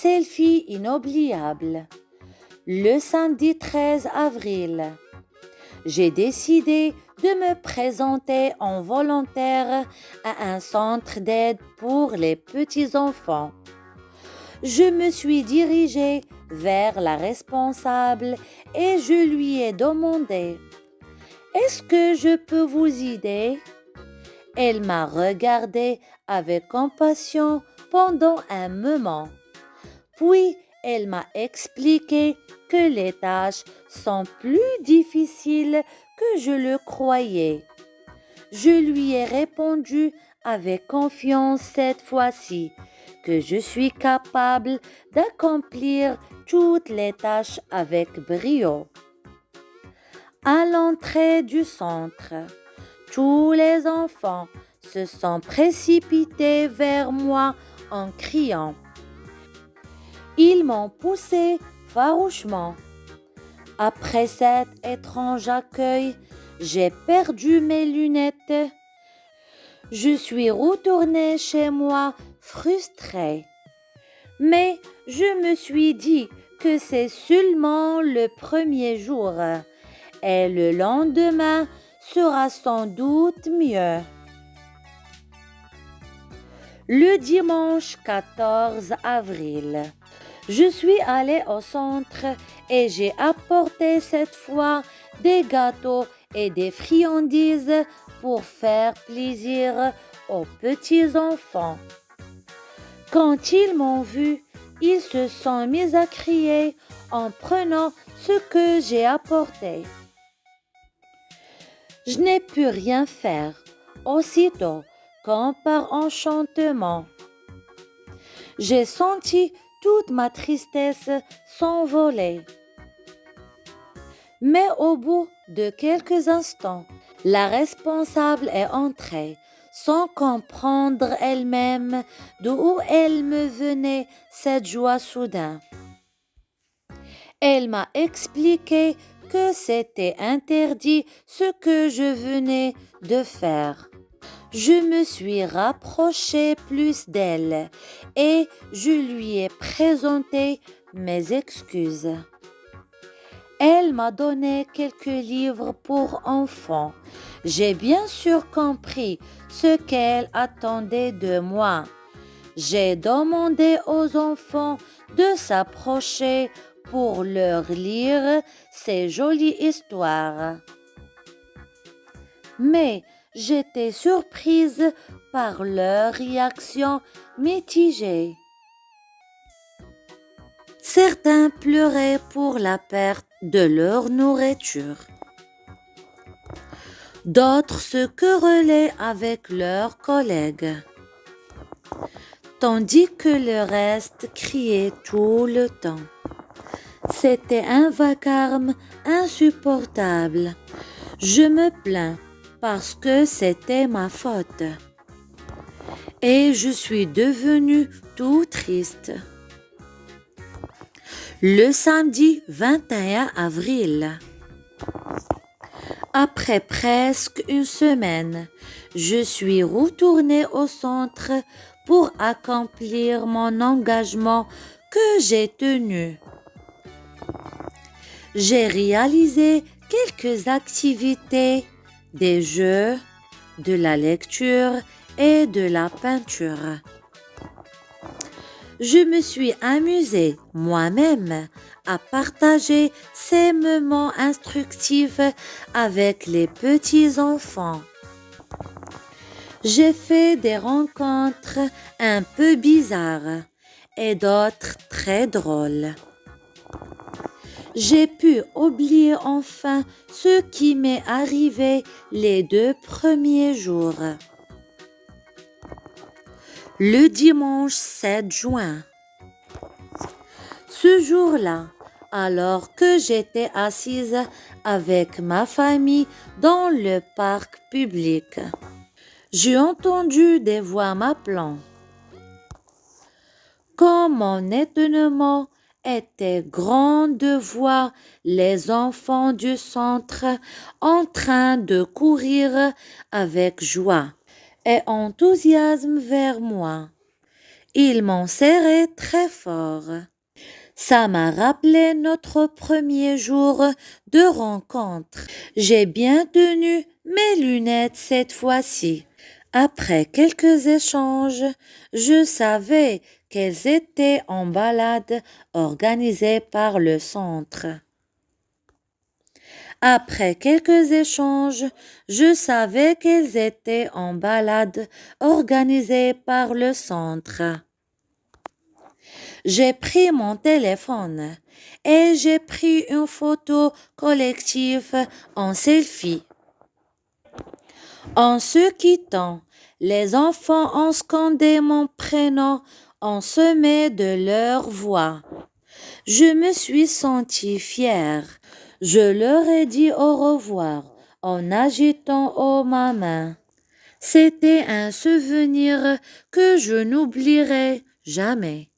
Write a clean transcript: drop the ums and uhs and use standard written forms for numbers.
selfie inoubliable. Le samedi 13 avril, j'ai décidé de me présenter en volontaire à un centre d'aide pour les petits-enfants. Je me suis dirigée vers la responsable et je lui ai demandé « Est-ce que je peux vous aider ?» Elle m'a regardée avec compassion pendant un moment. Puis, elle m'a expliqué que les tâches sont plus difficiles que je le croyais. Je lui ai répondu avec confiance cette fois-ci que je suis capable d'accomplir toutes les tâches avec brio. À l'entrée du centre, tous les enfants se sont précipités vers moi en criant. Ils m'ont poussé farouchement. Après cet étrange accueil, j'ai perdu mes lunettes. Je suis retournée chez moi frustrée. Mais je me suis dit que c'est seulement le premier jour et le lendemain sera sans doute mieux. Le dimanche 14 avril, je suis allée au centre et j'ai apporté cette fois des gâteaux et des friandises pour faire plaisir aux petits-enfants. Quand ils m'ont vu, ils se sont mis à crier en prenant ce que j'ai apporté. Je n'ai pu rien faire. Aussitôt, comme par enchantement, j'ai senti toute ma tristesse s'envoler. Mais au bout de quelques instants, la responsable est entrée, sans comprendre elle-même d'où elle me venait cette joie soudaine. Elle m'a expliqué que c'était interdit ce que je venais de faire. Je me suis rapprochée plus d'elle et je lui ai présenté mes excuses. Elle m'a donné quelques livres pour enfants. J'ai bien sûr compris ce qu'elle attendait de moi. J'ai demandé aux enfants de s'approcher pour leur lire ces jolies histoires. Mais j'étais surprise par leur réaction mitigée. Certains pleuraient pour la perte de leur nourriture. D'autres se querellaient avec leurs collègues, tandis que le reste criait tout le temps. C'était un vacarme insupportable. Je me plains parce que c'était ma faute. Et je suis devenue tout triste. Le samedi 21 avril, après presque une semaine, je suis retournée au centre pour accomplir mon engagement que j'ai tenu. J'ai réalisé quelques activités, des jeux, de la lecture et de la peinture. Je me suis amusée moi-même à partager ces moments instructifs avec les petits-enfants. J'ai fait des rencontres un peu bizarres et d'autres très drôles. J'ai pu oublier enfin ce qui m'est arrivé les 2 premiers jours. Le dimanche 7 juin. Ce jour-là, alors que j'étais assise avec ma famille dans le parc public, j'ai entendu des voix m'appelant. Comme mon étonnement était grand de voir les enfants du centre en train de courir avec joie et enthousiasme vers moi. Ils m'ont serré très fort. Ça m'a rappelé notre premier jour de rencontre. J'ai bien tenu mes lunettes cette fois-ci. Après quelques échanges, je savais qu'elles étaient en balade organisée par le centre. Après quelques échanges, je savais qu'elles étaient en balade organisée par le centre. J'ai pris mon téléphone et j'ai pris une photo collective en selfie. En se quittant, les enfants ont scandé mon prénom en semé de leur voix. Je me suis sentie fière. Je leur ai dit au revoir en agitant ma main. C'était un souvenir que je n'oublierai jamais.